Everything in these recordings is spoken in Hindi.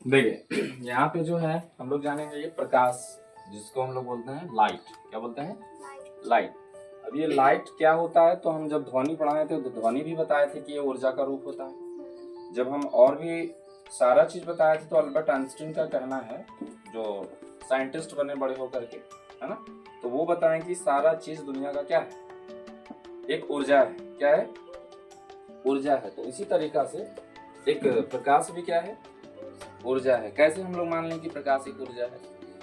देखिए यहाँ पे जो है हम लोग जानेंगे ये प्रकाश, जिसको हम लोग बोलते हैं लाइट। क्या बोलते हैं? लाइट। अब ये लाइट क्या होता है, तो हम जब ध्वनि पढ़ाए थे तो ध्वनि भी बताए थे कि ये ऊर्जा का रूप होता है। जब हम और भी सारा चीज बताए थे तो अल्बर्ट आइंस्टीन का कहना है, जो साइंटिस्ट बने बड़े होकर के, है ना, तो वो बताएं कि सारा चीज दुनिया का क्या है, एक ऊर्जा है। क्या है? ऊर्जा है। तो इसी तरीका से एक प्रकाश भी क्या है? ऊर्जा है। कैसे हम लोग मान लें कि प्रकाश एक ऊर्जा है?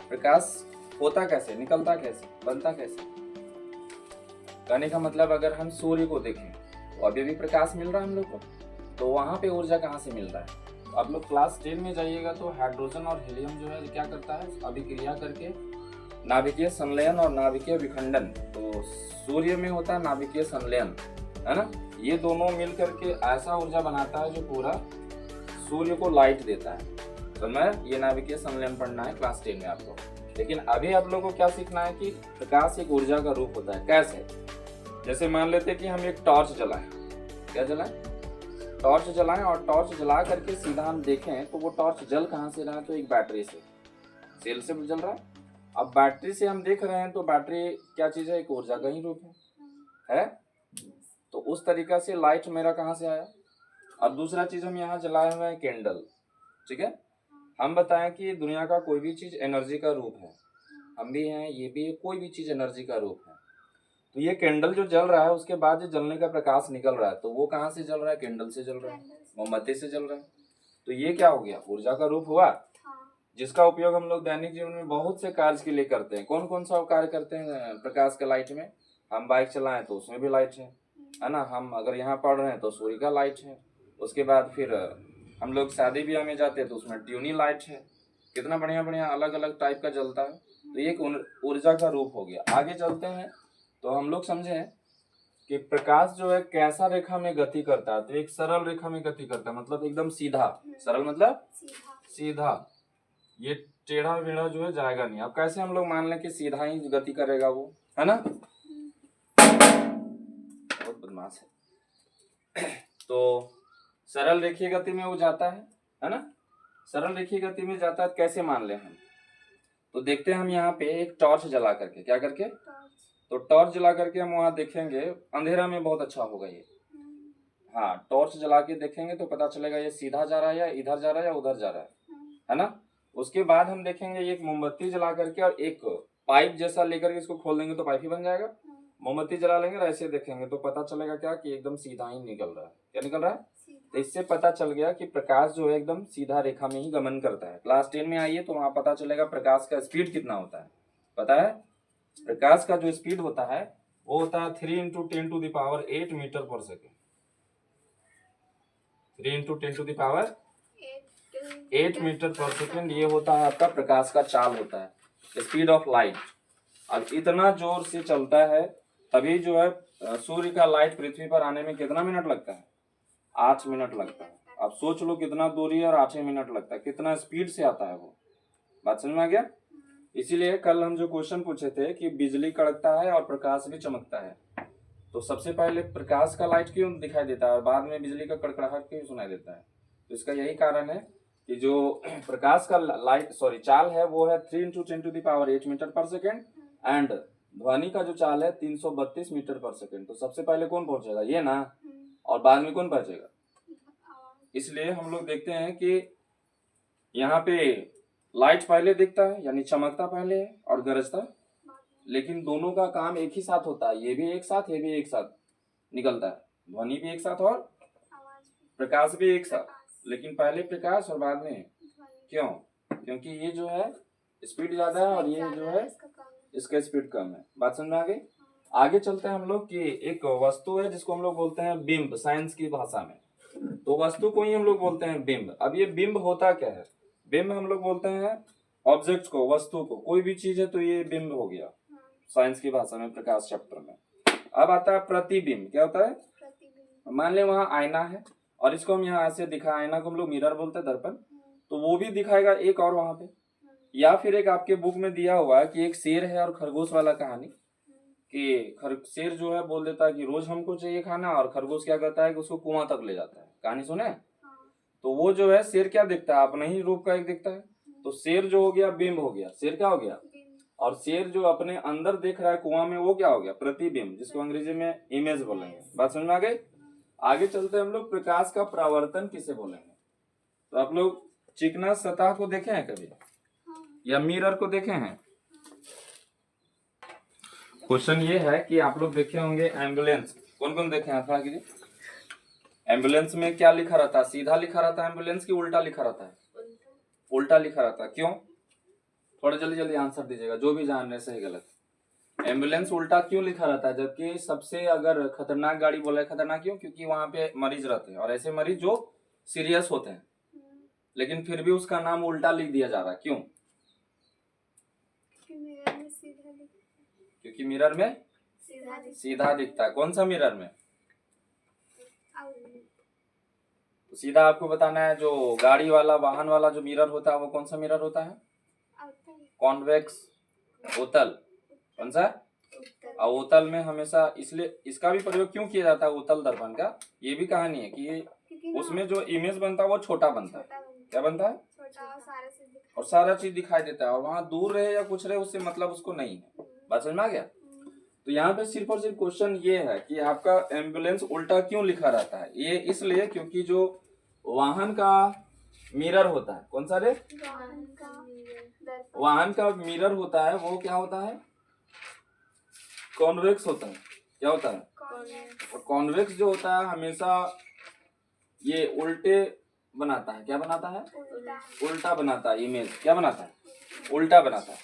प्रकाश होता कैसे, निकलता कैसे, बनता कैसे? कहने का मतलब अगर हम सूर्य को देखें तो अभी भी प्रकाश मिल रहा है हम लोग को, तो वहां पे ऊर्जा कहाँ से मिल रहा है? तो आप लोग क्लास 10 में जाइएगा तो हाइड्रोजन और हीलियम जो है क्या करता है, अभिक्रिया करके नाभिकीय संलयन और नाभिकीय विखंडन। तो सूर्य में होता है नाभिकीय संलयन, है ना, ये दोनों मिल करके ऐसा ऊर्जा बनाता है जो पूरा सूर्य को लाइट देता है। तो मैं ये नाभिकीय संलयन पढ़ना है क्लास 10 में आपको। लेकिन अभी आप लोगों को क्या सीखना है कि प्रकाश एक ऊर्जा का रूप होता है। कैसे? जैसे मान लेते हैं कि हम एक टॉर्च जलाएं। क्या जलाएं? टॉर्च जलाएं, और टॉर्च जला करके सीधा हम देखें तो वो टॉर्च जल कहाँ से रहा है, तो एक बैटरी से, सेल से जल रहा है। अब बैटरी से हम देख रहे हैं तो बैटरी क्या चीज है, एक ऊर्जा का ही रूप है? तो उस तरीका से लाइट मेरा कहाँ से आया। अब दूसरा चीज हम यहाँ जलाए हुए हैं कैंडल, ठीक है। हम बताएं कि दुनिया का कोई भी चीज एनर्जी का रूप है, हम भी हैं, ये भी है, कोई भी चीज एनर्जी का रूप है। तो ये कैंडल जो जल रहा है उसके बाद जो जलने का प्रकाश निकल रहा है, तो वो कहाँ से जल रहा है? कैंडल से जल रहा है, मोमबत्ती से जल रहा है। तो ये क्या हो गया? ऊर्जा का रूप हुआ, जिसका उपयोग हम लोग दैनिक जीवन में बहुत से कार्य के लिए करते हैं। कौन कौन सा कार्य करते हैं प्रकाश के लाइट में? हम बाइक चलाएं तो उसमें भी लाइट है ना। हम अगर यहाँ पढ़ रहे हैं तो सूर्य का लाइट है। उसके बाद फिर हम लोग शादी ब्याह में जाते हैं तो उसमें ट्यूनी लाइट है। कितना बढ़िया बढ़िया अलग अलग टाइप का जलता है। तो ये एक ऊर्जा का रूप हो गया। आगे चलते हैं तो हम लोग समझे कि प्रकाश जो है कैसा रेखा में गति करता है। तो एक सरल रेखा में गति करता है, मतलब एकदम सीधा। सरल मतलब सीधा, ये टेढ़ा मेढ़ा जो है जाएगा नहीं। अब कैसे हम लोग मान लें कि सीधा ही गति करेगा वो, है ना। बहुत बदमाश है। तो सरल रेखीय गति में वो जाता है ना। सरल रेखीय गति में जाता है, कैसे मान ले हम? तो देखते हैं हम यहाँ पे एक टॉर्च जला करके, क्या करके, तो टॉर्च जला करके हम वहां देखेंगे, अंधेरा में बहुत अच्छा होगा ये। हाँ, टॉर्च जला के देखेंगे तो पता चलेगा ये सीधा जा रहा है या इधर जा रहा है या उधर जा रहा है ना। उसके बाद हम देखेंगे एक मोमबत्ती जला करके और एक पाइप जैसा लेकर के इसको खोल देंगे तो पाइप ही बन जाएगा। मोमबत्ती जला लेंगे और ऐसे देखेंगे तो पता चलेगा क्या कि एकदम सीधा ही निकल रहा है। क्या निकल रहा है? तो इससे पता चल गया कि प्रकाश जो है एकदम सीधा रेखा में ही गमन करता है। क्लास 10 में आइए तो वहां पता चलेगा प्रकाश का स्पीड कितना होता है। पता है? प्रकाश का जो स्पीड होता है वो होता है 3 × 10⁸ मीटर पर सेकेंड। 3 × 10⁸ मीटर पर सेकेंड, ये होता है आपका प्रकाश का चाल होता है, स्पीड ऑफ लाइट। अब इतना जोर से चलता है तभी जो है सूर्य का लाइट पृथ्वी पर आने में कितना मिनट लगता है? 8 मिनट लगता है। अब सोच लो कितना दूरी है और 8 मिनट लगता है, कितना स्पीड से आता है वो। बात समझ में आ गया? इसीलिए कल हम जो क्वेश्चन पूछे थे कि बिजली कड़कता है और प्रकाश भी चमकता है, तो सबसे पहले प्रकाश का लाइट क्यों दिखाई देता है और बाद में बिजली का कड़कड़ाहट क्यों सुनाई देता है? तो इसका यही कारण है कि जो प्रकाश का चाल है वो है 3 × 10⁸ मीटर पर सेकेंड, एंड ध्वनि का जो चाल है 332 मीटर पर सेकेंड। तो सबसे पहले कौन पहुंचेगा? ये ना, और बाद में कौन पहुंचेगा? इसलिए हम लोग देखते हैं कि यहाँ पे लाइट पहले दिखता है, यानी चमकता पहले है और गरजता, लेकिन दोनों का काम एक ही साथ होता है। ये भी एक साथ, ये भी एक साथ निकलता है, ध्वनि भी एक साथ और प्रकाश भी एक साथ, लेकिन पहले प्रकाश और बाद में। क्यों? क्योंकि ये जो है स्पीड ज्यादा है और ये जो है इसका स्पीड कम है। बात समझ में आ गई? आगे चलते हैं हम लोग कि एक वस्तु है जिसको हम लोग बोलते हैं बिंब, साइंस की भाषा में। तो वस्तु को ही हम लोग बोलते हैं बिंब। अब ये बिंब होता क्या है? बिंब हम लोग बोलते हैं ऑब्जेक्ट को, वस्तु को, कोई भी चीज है तो ये बिंब हो गया साइंस की भाषा में, प्रकाश चैप्टर में। अब आता है प्रतिबिंब। क्या होता है? मान ले वहां आईना है और इसको हम यहाँ से दिखा, आईना को हम लोग मिरर बोलते हैं, दर्पण, तो वो भी दिखाएगा एक और वहां पे। या फिर एक आपके बुक में दिया हुआ है कि एक शेर है और खरगोश वाला कहानी, कि शेर जो है बोल देता है कि रोज हमको चाहिए खाना, और खरगोश क्या करता है कि उसको कुआं तक ले जाता है। कहानी सुने? तो वो जो है शेर क्या दिखता है, अपने ही रूप का एक दिखता है। तो शेर जो हो गया बिंब हो गया, शेर क्या हो गया, और शेर जो अपने अंदर देख रहा है कुआं में वो क्या हो गया, प्रतिबिंब, जिसको अंग्रेजी में इमेज बोलेंगे। बात समझ में आ गई। आगे चलते हैं हम लोग, प्रकाश का परावर्तन किसे बोलेंगे। तो आप लोग चिकना सतह को देखे हैं कभी, या मिरर को देखे हैं। क्वेश्चन ये है कि आप लोग देखे होंगे एम्बुलेंस, कौन कौन देखे हैं, थोड़ा कीजिए। एम्बुलेंस में क्या लिखा रहता है, सीधा लिखा रहता है एम्बुलेंस की उल्टा लिखा रहता है, उल्टा लिखा रहता है। क्यों, थोड़ा जल्दी जल्दी आंसर दीजिएगा, जो भी जान रहे सही गलत। एम्बुलेंस उल्टा क्यों लिखा रहता है, जबकि सबसे अगर खतरनाक गाड़ी बोला है, खतरनाक क्यों, क्योंकि वहां पे मरीज रहते हैं और ऐसे मरीज जो सीरियस होते हैं, लेकिन फिर भी उसका नाम उल्टा लिख दिया जा रहा है। क्यों, क्योंकि मिरर में सीधा दिखता है। कौन सा मिरर में, तो सीधा आपको बताना है। जो गाड़ी वाला वाहन वाला जो मिरर होता है वो कौन सा मिरर होता है, कॉन्वेक्स, उत्तल। कौन सा, और उत्तल में हमेशा, इसलिए इसका भी प्रयोग क्यों किया जाता है उत्तल दर्पण का, ये भी कहानी है कि उसमें जो इमेज बनता है वो छोटा बनता है। क्या बनता है, और सारा चीज दिखाई देता है, और वहां दूर रहे या कुछ रहे उससे मतलब उसको नहीं है। बात समझ में आ गया। तो यहाँ पे सिर्फ और सिर्फ क्वेश्चन ये है कि आपका एम्बुलेंस उल्टा क्यों लिखा रहता है। ये इसलिए क्योंकि जो वाहन का मिरर होता है, कौन सा रे, वाहन का मिरर होता है वो क्या होता है, कॉन्वेक्स होता है। क्या होता है, और कॉन्वेक्स जो होता है हमेशा ये उल्टे बनाता है। क्या बनाता है, उल्टा बनाता है इमेज। क्या बनाता है, उल्टा बनाता है।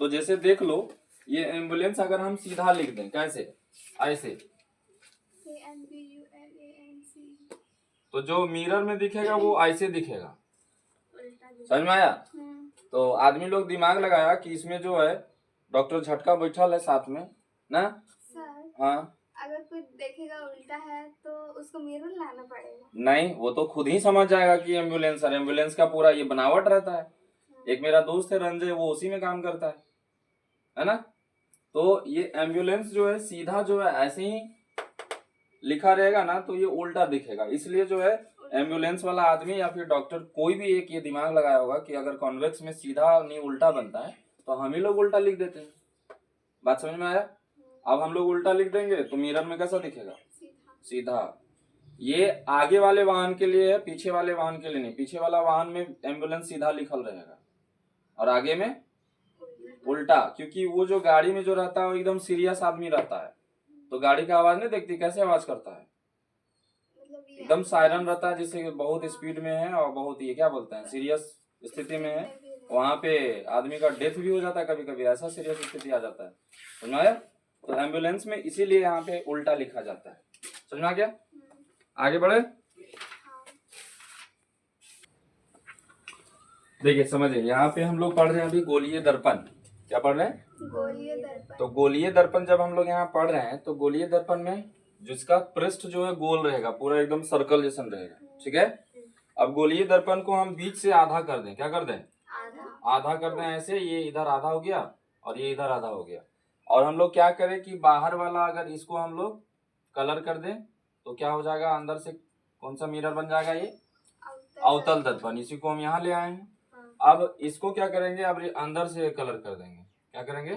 तो जैसे देख लो, ये एम्बुलेंस अगर हम सीधा लिख दें, कैसे, ऐसे, तो जो मिरर में दिखेगा वो ऐसे दिखेगा। समझ में आया। तो आदमी लोग दिमाग लगाया कि इसमें जो है डॉक्टर झटका बैठल है साथ में ना। हाँ, अगर कोई देखेगा उल्टा है तो उसको मिरर लाना पड़ेगा। नहीं, वो तो खुद ही समझ जाएगा कि एम्बुलेंस है। एम्बुलेंस का पूरा ये बनावट रहता है। एक मेरा दोस्त है रंजय, वो उसी में काम करता है ना। तो ये एम्बुलेंस जो है सीधा जो है ऐसे ही लिखा रहेगा ना तो ये उल्टा दिखेगा। इसलिए जो है एम्बुलेंस वाला आदमी या फिर डॉक्टर कोई भी एक ये दिमाग लगाया होगा कि अगर कॉन्वेक्स में सीधा नहीं उल्टा बनता है तो हम ही लोग उल्टा लिख देते हैं। बात समझ में आया। अब हम लोग उल्टा लिख देंगे तो मिरर में कैसा दिखेगा, सीधा। ये आगे वाले वाहन के लिए है, पीछे वाले वाहन के लिए नहीं। पीछे वाला वाहन में एम्बुलेंस सीधा लिखल रहेगा और आगे में उल्टा, क्योंकि वो जो गाड़ी में जो रहता है वो एकदम सीरियस आदमी रहता है। तो गाड़ी का आवाज नहीं देखती, कैसे आवाज करता है, एकदम सायरन रहता है, जैसे बहुत स्पीड में है और बहुत ये क्या बोलते हैं सीरियस स्थिति में है। वहां पे आदमी का डेथ भी हो जाता है कभी कभी, ऐसा सीरियस स्थिति आ जाता है। समझ में आया। तो एम्बुलेंस में इसीलिए यहाँ पे उल्टा लिखा जाता है। समझ में आ गया। आगे बढ़े, देखिए समझिए, यहाँ पे हम लोग पढ़ रहे हैं अभी गोलीय दर्पण। क्या पढ़ रहे हैं, गोलीय दर्पण। तो गोलीय दर्पण जब हम लोग यहाँ पढ़ रहे हैं तो गोलीय दर्पण में जिसका पृष्ठ जो है गोल रहेगा, पूरा एकदम सर्कल जैसा रहेगा। ठीक है। अब गोलीय दर्पण को हम बीच से आधा कर दें। क्या कर दें, आधा कर दें ऐसे। ये इधर आधा हो गया और ये इधर आधा हो गया। और हम लोग क्या करें कि बाहर वाला अगर इसको हम लोग कलर कर दें तो क्या हो जाएगा, अंदर से कौन सा मिरर बन जाएगा, ये अवतल दर्पण। इसी को हम यहाँ ले आए हैं। अब इसको क्या करेंगे, अब अंदर से कलर कर देंगे। क्या करेंगे,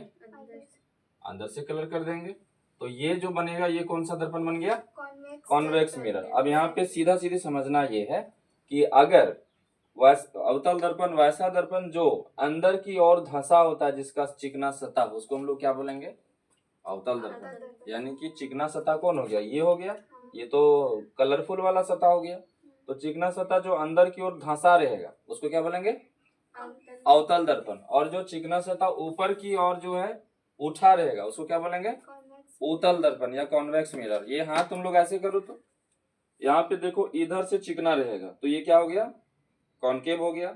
अंदर से कलर कर देंगे। तो ये जो बनेगा ये कौन सा दर्पण बन गया, कॉन्वेक्स मिरर। अब यहाँ पे सीधा सीधे समझना ये है कि अगर अवतल दर्पण वैसा दर्पण जो अंदर की ओर धंसा होता है, जिसका चिकना सतह, उसको हम लोग क्या बोलेंगे, अवतल दर्पण। यानी कि चिकना सतह कौन हो गया, ये हो गया। ये तो कलरफुल वाला सतह हो गया। तो चिकना सतह जो अंदर की ओर धंसा रहेगा उसको क्या बोलेंगे, अवतल दर्पण। और जो चिकना सतह ऊपर की ओर जो है उठा रहेगा उसको क्या बोलेंगे, उत्तल दर्पण या कॉन्वेक्स मिरर। ये हाथ तुम लोग ऐसे करो तो यहाँ पे देखो, इधर से चिकना रहेगा तो ये क्या हो गया, कॉन्केव हो गया।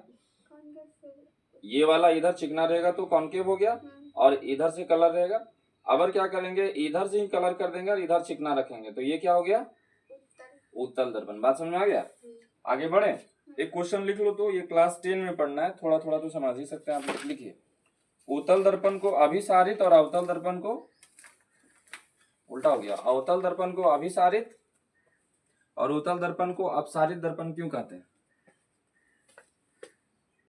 ये वाला इधर चिकना रहेगा तो कॉन्केव हो गया, और इधर से कलर रहेगा। अगर क्या करेंगे, इधर से ही कलर कर देंगे और इधर चिकना रखेंगे तो ये क्या हो गया, उत्तल दर्पण। बात समझ में आ गया। आगे बढ़े, एक क्वेश्चन लिख लो। तो ये क्लास 10 में पढ़ना है, थोड़ा थोड़ा तो समझ ही सकते हैं आप लोग। लिखिए, उत्तल दर्पण को अभिसारित और अवतल दर्पण को उल्टा हो गया। अवतल दर्पण को अभिसारित और उत्तल दर्पण को अपसारित दर्पण क्यों कहते हैं,